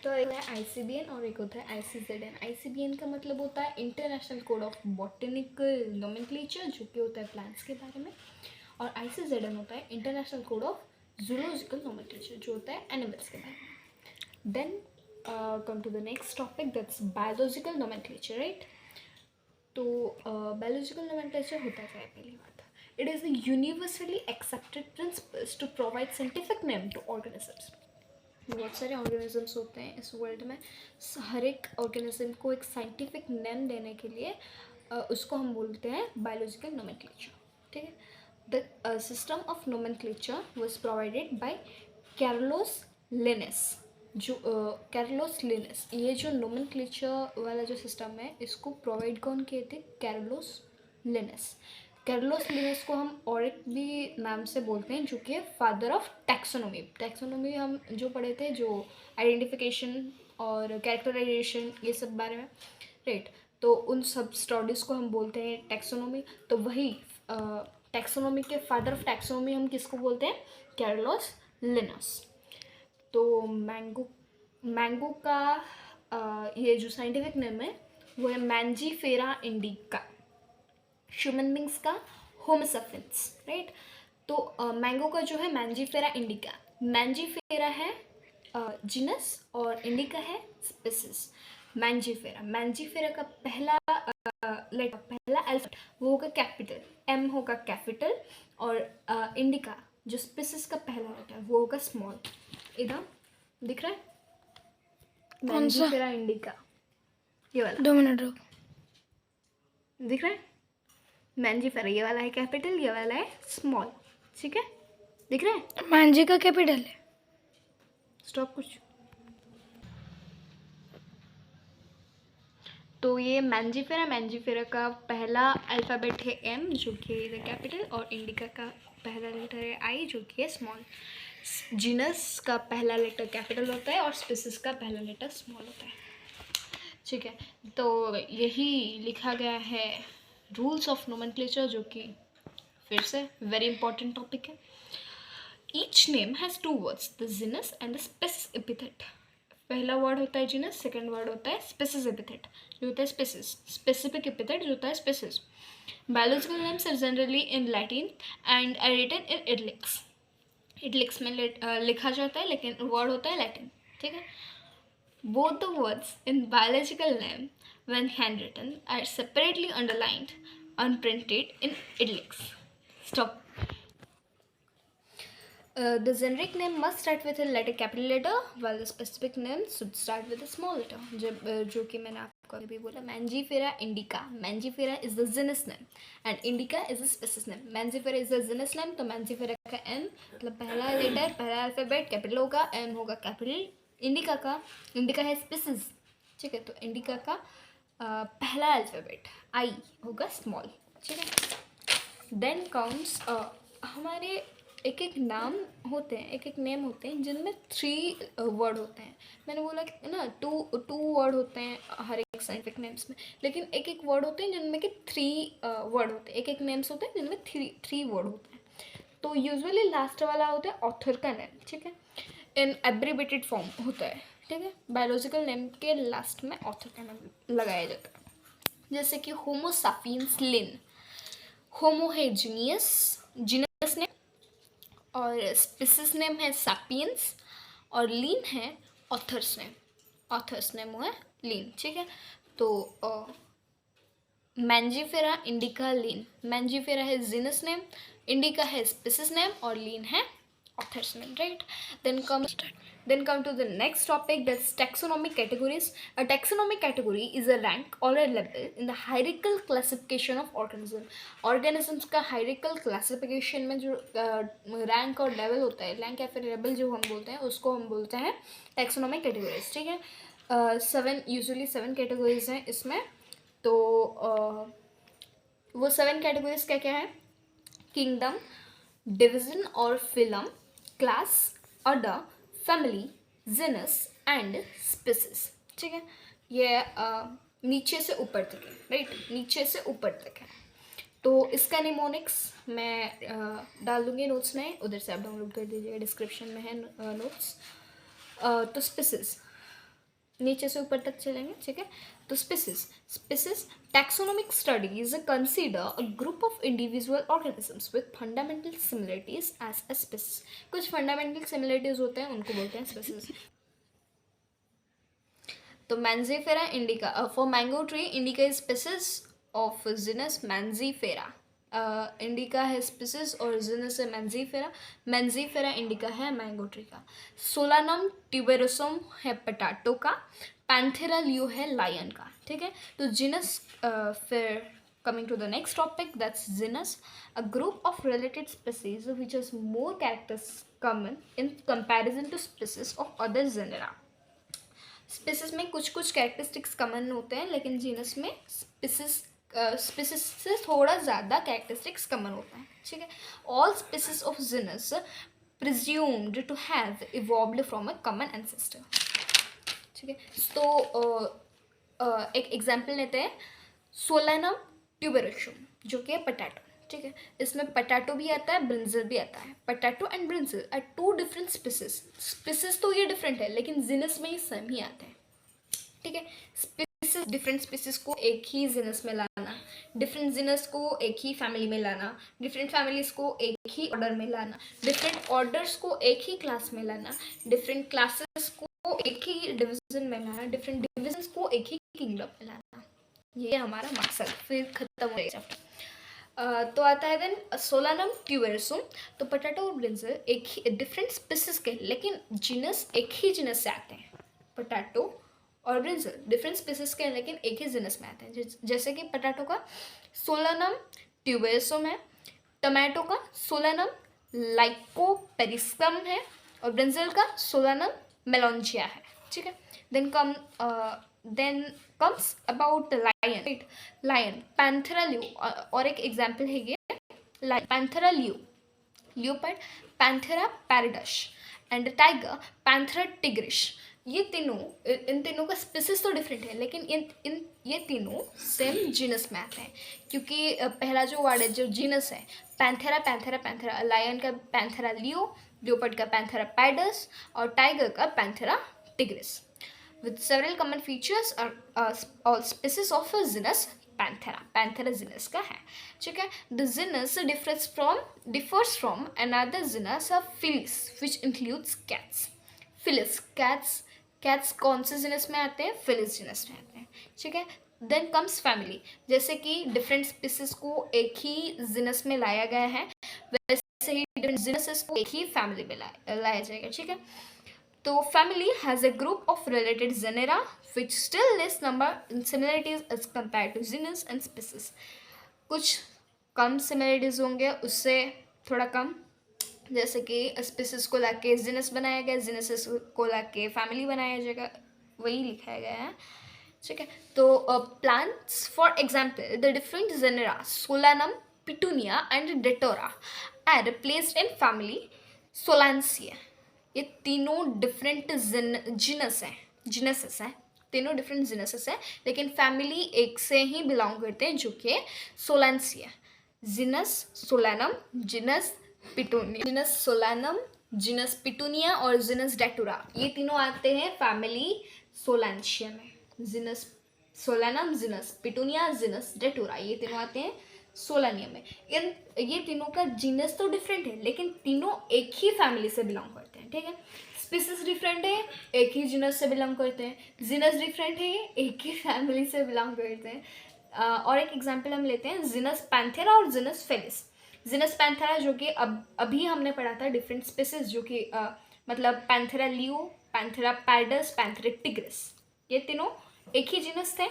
तो एक है ICBN और एक होता है ICZN। ICBN का मतलब होता है international code of botanical nomenclature, जो कि होता है प्लांट्स के बारे में, और ICZN होता है international code of zoological nomenclature, जो होता है एनिमल्स के बारे में। Then come to the next topic, that's biological nomenclature, right. तो बायोलॉजिकल नोमेनक्लेचर होता क्या है, पहली बात, it is the universally accepted principles to provide scientific name to organisms. बहुत सारे ऑर्गेनिजम्स होते हैं इस वर्ल्ड में, हर एक ऑर्गेनिज्म को एक साइंटिफिक नेम देने के लिए उसको हम बोलते हैं बायोलॉजिकल नोमेनक्लेचर, ठीक है। The system of nomenclature was provided by Carolus Linnaeus. जो कैरोलोस लिनस, ये जो नोमेनक्लेचर वाला जो सिस्टम है, इसको प्रोवाइड कौन किए थे? कैरोलोस लिनस। कैरोलोस लिनस को हम और एक भी नाम से बोलते हैं, जो कि है फादर ऑफ टैक्सोनॉमी। टैक्सोनॉमी हम जो पढ़े थे, जो आइडेंटिफिकेशन और कैरेक्टराइजेशन, ये सब बारे में, राइट। तो उन सब स्टडीज़ को हम बोलते हैं टैक्सोनॉमी। तो वही टैक्सोनॉमी के फादर ऑफ टैक्सोनॉमी हम किसको बोलते हैं? कैरोलोस लिनस। तो मैंगो का ये जो साइंटिफिक नेम है वो है मैंजीफेरा इंडिका। ह्यूमन बींग्स का होमो सैपियंस, राइट। तो मैंगो का जो है मैंजीफेरा इंडिका। मैंजीफेरा है जीनस और इंडिका है स्पीसीज। मैंजीफेरा का पहला लेटर, पहला अल्फाबेट वो होगा कैपिटल, M होगा कैपिटल, और इंडिका जो स्पीसीज का पहला लेटर वो होगा स्मॉल। इधर दिख रहा है मैंजीफेरा इंडिका, ये वाला 2 मिनट रुक। दिख रहा है मैंजीफेरा, ये वाला है कैपिटल, ये वाला है स्मॉल, ठीक है, दिख रहा है। मांझी का कैपिटल है। स्टॉप कुछ। तो ये मैंजीफेरा का पहला अल्फ़ाबेट है M, जो कि है कैपिटल, और इंडिका का पहला लेटर है I, जो कि है स्मॉल। जीनस का पहला लेटर कैपिटल होता है और स्पीसीज का पहला लेटर स्मॉल होता है, ठीक है। तो यही लिखा गया है रूल्स ऑफ नोमेनक्लेचर, जो कि फिर से वेरी इंपॉर्टेंट टॉपिक है। Each name has 2 words, the genus and the species epithet. पहला वर्ड होता है जीनस, सेकंड वर्ड होता है स्पेसिस एपिथेट, जो होता है स्पेसिस। स्पेसिफिक एपिथेट जो होता है species. Biological names are generally in Latin and are written in italics. Italics में लिखा जाता है, लेकिन वर्ड होता है लैटिन, ठीक है। Both the words in biological name when handwritten are separately underlined unprinted in italics. Stop. The generic name must start with a letter capital letter, while the specific name should start with a small letter. जो कि मैंने आपको अभी बोला, Mangifera indica. Mangifera is the genus name and indica is the species name. Mangifera is the genus name, तो Mangifera का M मतलब पहला लेटर, पहला अल्फाबेट कैपिटल होगा, M होगा कैपिटल। इंडिका है स्पीसीज, ठीक है। तो इंडिका का पहला अल्फाबेट I होगा स्मॉल, ठीक है। देन काउंट्स, हमारे एक एक नाम होते हैं, एक एक नेम होते हैं जिनमें 3 वर्ड होते हैं। मैंने बोला कि ना 2 वर्ड होते हैं हर एक साइंटिफिक नेम्स में, लेकिन एक एक वर्ड होते हैं जिनमें कि 3 वर्ड होते हैं। एक एक नेम्स होते हैं जिनमें 3 वर्ड होते हैं। तो यूजुअली लास्ट वाला होता है ऑथर का नेम, ठीक है, इन एब्रीवेटेड फॉर्म होता है, ठीक है। बायोलॉजिकल नेम के लास्ट में ऑथर का नेम लगाया जाता है, जैसे कि होमो सापियंस लिन। होमो है जीनस नेम, और स्पीसीज नेम है सैपियंस, और लीन है ऑथर्स नेम। ऑथर्स नेम हुआ लीन, ठीक है। तो मैंजीफेरा इंडिका लीन। मैंजीफेरा है जीनस नेम, इंडिका है स्पीसीज नेम, और लीन है author's name, right? Then come to the next topic, that's taxonomic categories. A taxonomic category is a rank or a level in the hierarchical classification of organisms का hierarchical classification में जो rank और level होता है, rank या फिर level जो हम बोलते हैं, उसको हम बोलते हैं taxonomic categories, ठीक है। 7 categories हैं इसमें। तो वो 7 categories क्या क्या है? Kingdom, division और phylum, class, order, family, genus and species, ठीक है। ये नीचे से ऊपर तक है, राइट, नीचे से ऊपर तक है। तो इसका निमोनिक्स मैं डाल दूँगी नोट्स में, उधर से आप डाउनलोड कर दीजिएगा, डिस्क्रिप्शन में है नोट्स। तो स्पीसीज, नीचे से ऊपर तक चलेंगे, ठीक है। तो species taxonomic studies consider a group of individual organisms with fundamental similarities as a species. कुछ फंडामेंटल सिमिलरिटीज होते हैं, उनको बोलते हैं स्पीसीज। तो Mangifera indica, for mango tree indica is species of genus Mangifera. Indica है स्पीसीज और genus है मैंजीफेरा। मैंजीफेरा इंडिका है मैंगो ट्री का। सोलानम ट्यूबेरोसम है पोटैटो का। पैंथेरा ल्यू है लायन का, ठीक है। तो जीनस, फिर coming to the next topic, that's genus, a group of related species which has more characters common in comparison to species of other genera. Species में कुछ कुछ कैरेक्टरिस्टिक्स कॉमन होते हैं, लेकिन जीनस में स्पीसीज से थोड़ा ज़्यादा कैरेक्टरिस्टिक्स कॉमन होता है, ठीक है। All species of genus presumed to have evolved from a common ancestor, ठीक है। तो एक एग्जांपल लेते हैं, सोलानम ट्यूबेरोसम जो कि है पोटैटो, ठीक है। इसमें पोटैटो भी आता है, ब्रिंजल भी आता है। Potato and brinjal are two different species तो ये डिफरेंट है, लेकिन जीनस में ही सेम ही आते हैं, ठीक है। स्पीसीज, डिफरेंट स्पीसीज को एक ही जीनस में लाना, डिफरेंट जीनस को एक ही फैमिली में लाना, डिफरेंट फैमिलीज को एक ही ऑर्डर में लाना, डिफरेंट ऑर्डर्स को एक ही क्लास में लाना, डिफरेंट क्लासेस को एक ही डिवीजन में लाना, डिफरेंट डिविजन्स को एक ही किंगडम में लाना, ये हमारा मकसद। फिर खत्म हो जाएगा। तो आता है देन सोलानम ट्यूबेरोसम। तो पोटैटो और ब्रिंजल एक ही डिफरेंट स्पीसीज के, लेकिन जीनस एक ही जीनस से आते हैं। पोटैटो और ब्रिंजल डिफरेंट स्पीसीज के, लेकिन एक ही जीनस में आते हैं। जैसे कि पोटैटो का सोलानम ट्यूबेरोसम है, टमाटो का सोलानम लाइकोपेरिस्कम है, और ब्रिंजल का सोलानम मेलोंजिया है, ठीक है। Then comes about lion, right. Lion Panthera leo, और एक एग्जाम्पल है ये Panthera leopard, Panthera pardus, and tiger Panthera tigris. ये तीनों, इन तीनों का स्पीसीज तो डिफरेंट है, लेकिन ये तीनों सेम जीनस में आते हैं, क्योंकि पहला जो वर्ड है, जो जीनस है, पैंथेरा पैंथेरा पैंथेरा, लायन का पैंथेरा ल्यूपर्ड का पैंथेरा पैराडस, और टाइगर का Panthera tigris. With several common features are all species of a genus Panthera. Panthera genus का है, ठीक है। The genus differs from another genus of Felis, which includes cats. Felis, cats कौन से genus में आते हैं? Felis genus में आते हैं, ठीक है। Then comes family, जैसे कि different species को एक ही genus में लाया गया है, वैसे ही different genuses को एक ही family में लाया जाएगा, ठीक है। तो family has a group of related genera which still less number in similarities as compared to genus and species. कुछ कम similarities होंगे, उससे थोड़ा कम, जैसे कि species को लाके genus बनाया गया, genuses को लाके family बनाया जाएगा, वही लिखाया गया है, ठीक है। तो plants, for example, the different genera Solanum, Petunia and Datura are placed in family Solanaceae. ये तीनों डिफरेंट जीनसेस हैं, तीनों डिफरेंट जीनसेस हैं, लेकिन फैमिली एक से ही बिलोंग करते हैं, जो कि Solanaceae. Genus Solanum, genus Petunia, genus Solanum, genus Petunia और जीनस डेटुरा, ये तीनों आते हैं फैमिली सोलानेसिया में। Genus Solanum, genus Petunia, genus Datura, ये तीनों आते हैं सोलानिया में। ये तीनों का जीनस तो डिफरेंट है, लेकिन तीनों एक ही फैमिली से बिलोंग करते हैं, ठीक है। स्पीसीज डिफरेंट है, एक ही जीनस से बिलोंग करते हैं। जीनस डिफरेंट है, एक ही फैमिली से बिलोंग करते हैं। और एक एग्जांपल हम लेते हैं, जीनस पैंथेरा और जीनस फेलिस। जीनस पैंथेरा जो कि अभी हमने पढ़ा था, डिफरेंट स्पीसीज, जो कि मतलब पैंथेरा ल्यू, पैंथेरा पैराडस, पैंथेरा टिग्रिस, ये तीनों एक ही जीनस थे।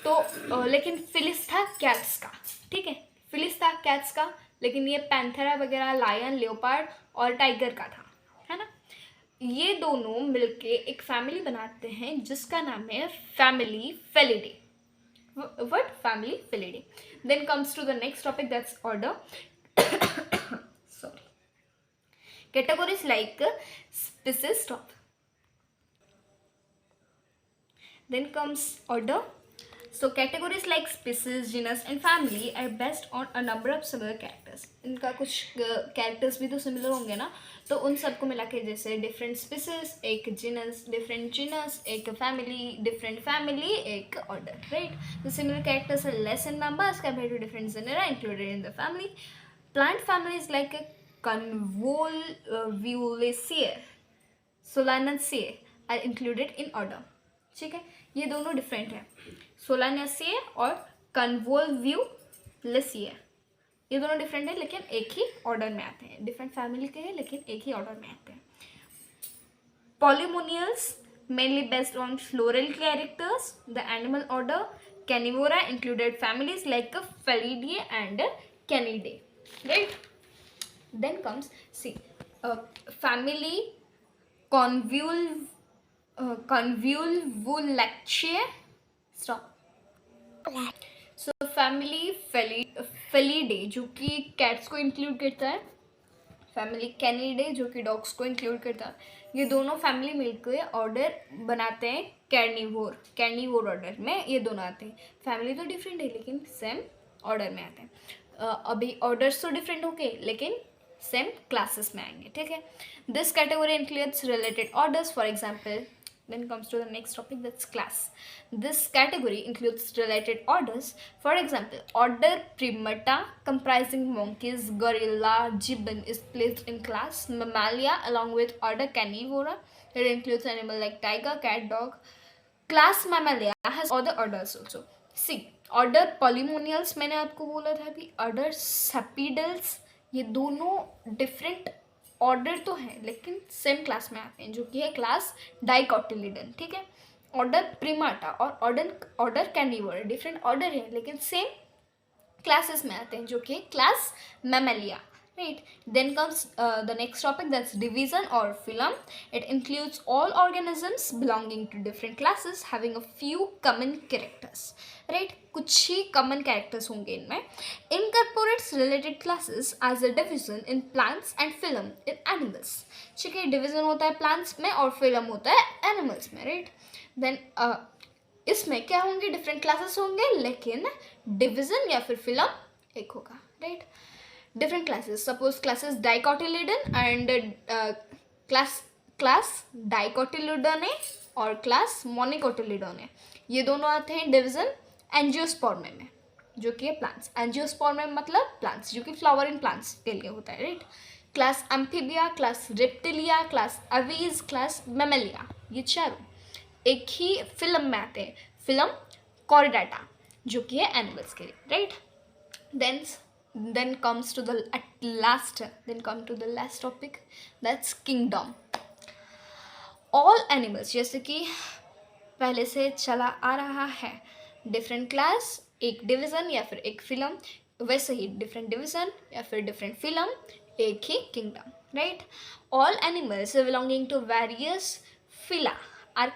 तो लेकिन फिलिस था कैट्स का, ठीक है, फिलिस था कैट्स का, लेकिन ये पैंथेरा वगैरह लायन, लेओपार्ड और टाइगर का था, है ना। ये दोनों मिलके एक फैमिली बनाते हैं जिसका नाम है family Felidae. What? Family Felidae. Then comes to the next topic, that's order. Sorry, categories like species, stop. Then comes order. So categories like species, genus and family are based on a number of similar characters. इनका कुछ characters भी तो similar होंगे ना, तो उन सबको मिला के जैसे different species, एक genus, different genus, एक family, different family, एक order, right? The similar characters are less in numbers compared to different genera included in the family. Plant families like Convolvulaceae, Solanaceae are included in order. ठीक है, ये दोनों different है. सोलानेसिए और कन्वोल्व्यूलेसिए, ये दोनों डिफरेंट है लेकिन एक ही ऑर्डर में आते हैं. डिफरेंट फैमिली के हैं लेकिन एक ही ऑर्डर में आते हैं. Polemoniales mainly based on floral characters. The animal order Carnivora included families like Felidae and Canidae, right? Then comes family Convolvulaceae. Stop. So family Felidae जो कि cats को include करता है, फैमिली कैनिडे जो कि डॉग्स को इंक्लूड करता है. ये दोनों फैमिली मिलकर ऑर्डर बनाते हैं कैर्निवोर ऑर्डर में ये दोनों आते हैं. फैमिली तो डिफरेंट है लेकिन सेम ऑर्डर में आते हैं. अभी ऑर्डर्स तो डिफरेंट होंगे लेकिन सेम क्लासेस में आएंगे. ठीक है, this category includes related orders. For example, then comes to the next topic, that's class. This category includes related orders. For example, order Primata comprising monkeys, gorilla, gibbon is placed in class Mammalia along with order Carnivora. It includes animals like tiger, cat, dog. Class Mammalia has other orders also. See, order Polymonials मैंने आपको बोला था अभी, order Sapidals, ये दोनों different order तो है लेकिन सेम क्लास में आते हैं जो कि है क्लास डाइकोटिलिडन. ठीक है, ऑर्डर प्रिमाटा और ऑर्डर कैर्निवोरा डिफरेंट ऑर्डर है लेकिन सेम क्लासेस में आते हैं जो कि class Mammalia. Right. Then comes the next topic, that's division or phylum. It includes all organisms belonging to different classes having a few common characters. Right? कुछ ही common characters होंगे इनमें. Incorporates related classes as a division in plants and phylum in animals. ठीक है, division होता है plants में और phylum होता है animals में. Right? Then इसमें क्या होंगे, different classes होंगे लेकिन division या फिर phylum एक होगा. Right? Different classes, suppose classes dicotyledon and class dicotyledone और class monocotyledone, ये दोनों आते हैं डिवीजन एंजियोस्पर्म में जो कि है प्लांट्स. एंजियोस्पर्म मतलब प्लांट्स जो कि फ्लावरिंग प्लांट्स के लिए होता है. Right. Class Amphibia, class Reptilia, class Aves, class Mammalia, ये चारों एक ही फिल्म में आते हैं. फिल्म कॉर्डेटा जो कि है एनिमल्स के लिए. Right. Then comes to the last topic, that's kingdom. All animals, जैसे कि पहले से चला आ रहा है, डिफरेंट क्लास एक डिवीज़न या फिर एक फिल्म, वैसे ही डिफरेंट डिवीज़न या फिर डिफरेंट फिल्म एक ही kingdom. Right. All animals belonging to various phyla are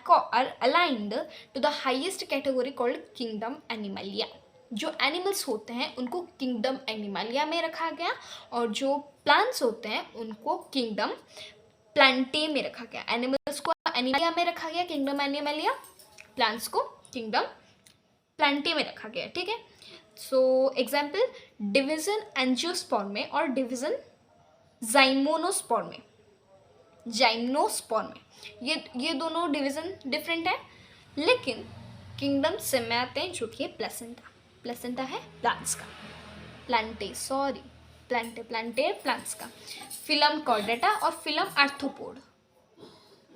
aligned to the highest category called kingdom animalia. जो एनिमल्स होते हैं उनको किंगडम एनिमालिया में रखा गया और जो प्लांट्स होते हैं उनको किंगडम प्लांटे में रखा गया. एनिमल्स को एनिमालिया में रखा गया, किंगडम एनिमालिया. प्लांट्स को किंगडम प्लांटे में रखा गया. ठीक है. सो एग्जाम्पल, डिवीजन एंजियोस्पर्म में और डिवीजन जाइमोनोस्पर्म में. ये दोनों डिवीजन डिफरेंट है लेकिन किंगडम से में आते हैं जो कि है प्लेसेंटा है प्लांट्स का. प्लांटे प्लांट्स का. फिलम कॉर्डेटा और phylum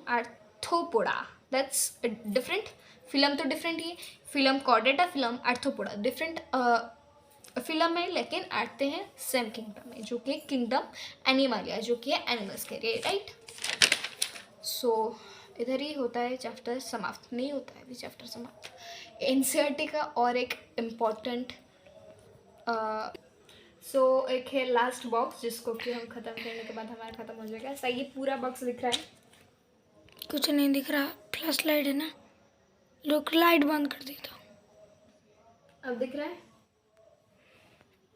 Arthropoda, that's different. Phylum तो डिफरेंट ही, phylum Chordata, phylum Arthropoda different phylum है लेकिन आते हैं सेम किंगडम में जो कि किंगडम एनिमालिया जो कि है एनिमल्स के लिए. राइट. सो इधर ही होता है चैप्टर समाप्त. नहीं होता है अभी चैप्टर समाप्त. एनसीईआरटी का और एक इम्पॉर्टेंट एक है लास्ट बॉक्स जिसको कि हम ख़त्म करने के बाद हमारा ख़त्म हो जाएगा. सही, ये पूरा बॉक्स दिख रहा है? कुछ नहीं दिख रहा, फ्लैश लाइट है ना. लोग लाइट बंद कर देता हूँ. अब दिख रहा है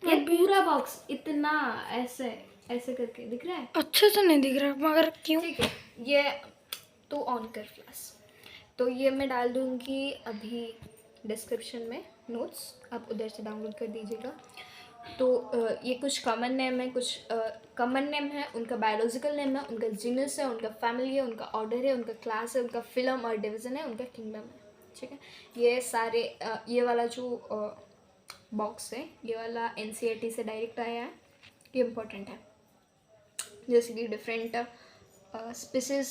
ये पूरा बॉक्स इतना ऐसे करके दिख रहा है? अच्छे से नहीं दिख रहा मगर क्यों? ठीक है, ये तो ऑन कर फ्लैश. तो ये मैं डाल दूँगी अभी डिस्क्रिप्शन में नोट्स, आप उधर से डाउनलोड कर दीजिएगा। तो ये कुछ कॉमन नेम है, कुछ कॉमन नेम है, उनका बायोलॉजिकल नेम है, उनका जीनस है, उनका फैमिली है, उनका ऑर्डर है, उनका क्लास है, उनका फिल्म और डिवीज़न है, उनका किंगडम है। ठीक है, ये सारे ये वाला जो बॉक्स है, ये वाला NCERT से डायरेक्ट आया है, ये इम्पोर्टेंट है। जैसे कि डिफरेंट स्पीसीज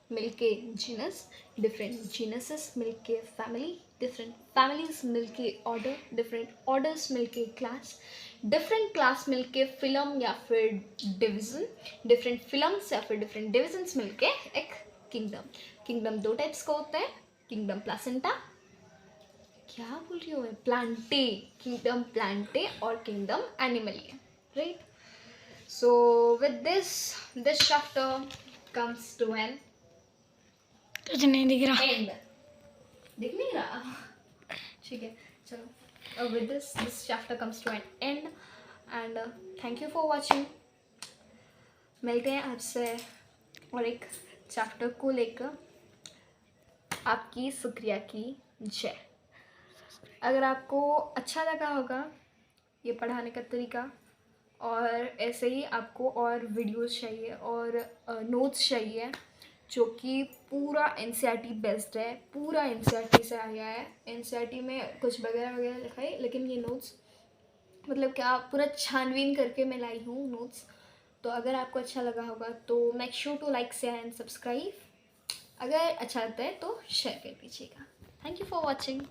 मिलके जीनस, डिफरेंट जीनसेस मिलके फैमिली, डिफरेंट फैमिलीज मिलके ऑर्डर, डिफरेंट ऑर्डर्स मिलके क्लास, डिफरेंट क्लास मिलके फिल्म या फिर डिवीज़न, डिफरेंट फिल्म्स या फिर डिफरेंट डिवीजन्स मिलके एक किंगडम। किंगडम 2 टाइप्स का होता है, किंगडम प्लासेंटा, क्या बोल रही हूँ मैं, प्लांटे, किंगडम प्लांटे और kingdom Animalia, right. So with this chapter comes to an कुछ नहीं दिख रहा। end. दिख नहीं रहा? ठीक है, चलो। With this chapter comes to an end and thank you for watching. मिलते हैं आपसे और एक चैप्टर को लेकर। आपकी शुक्रिया की जय। अगर आपको अच्छा लगा होगा ये पढ़ाने का तरीका, और ऐसे ही आपको और वीडियोस चाहिए और नोट्स चाहिए जो कि पूरा NCERT बेस्ड है, पूरा NCERT से आया है। NCERT में कुछ वगैरह वगैरह लिखा है, लेकिन ये नोट्स मतलब क्या पूरा छानबीन करके मैं लाई हूँ नोट्स। तो अगर आपको अच्छा लगा होगा तो make sure to like, share and subscribe. अगर अच्छा लगता है तो शेयर कर दीजिएगा। Thank you for watching.